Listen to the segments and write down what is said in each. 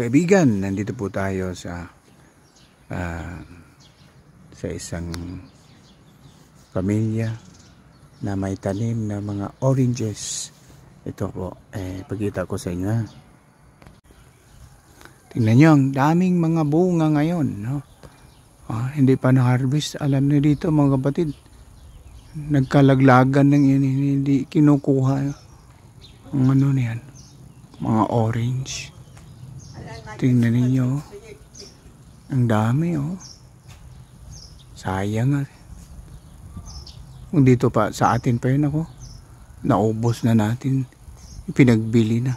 Kaibigan, nandito po tayo sa isang pamilya na may tanim na mga oranges. Ito po, pagkita ko sa inyo. Tingnan nyo, ang daming mga bunga ngayon, no? Hindi pa na-harvest. Alam niyo dito mga kapatid, nagkalaglagan ng yun, hindi kinukuha ang ano niyan, mga orange. Tingnan ninyo, ang dami, oh. Sayang. Kung dito pa sa atin pa yun, ako naubos na natin, pinagbili na.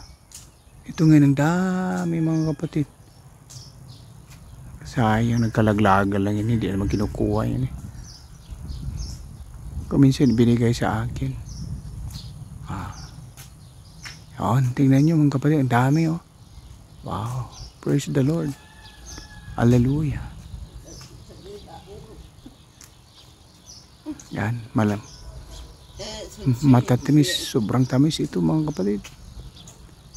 Ito nga, ang dami mga kapatid. Sayang, nagkalaglagan lang yun, hindi naman kinukuha yun eh. Kuminsan binigay sa akin. Yan, tingnan nyo mga kapatid, ang dami, oh. Wow, praise the Lord. Hallelujah. Yan, matatamis, sobrang tamis ito mga kapatid.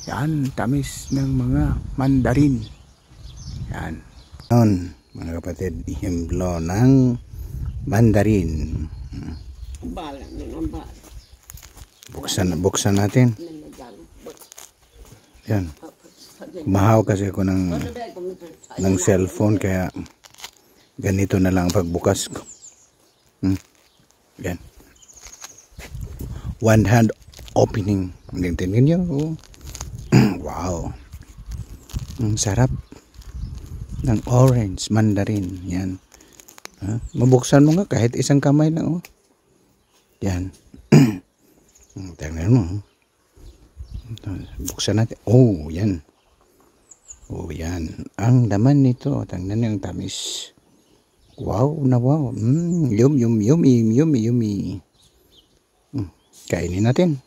Yan, tamis ng mga mandarin. Yan. Yan, mga kapatid, himlo ng mandarin. Buksan natin. Yan. Mahaw kasi ako ng cellphone, kaya ganito na lang pagbukas ko. Yan. One hand opening. Tingnan niyo. Oh. Wow. Ang sarap ng orange mandarin. Yan. Mabuksan mo nga kahit isang kamay lang. Oh. Yan. Tingnan mo. Buksan natin. Oh, yan. Oh, yan. Ang laman nito. Tingnan niyo ang tamis. Wow na wow. Yummy. Kainin natin.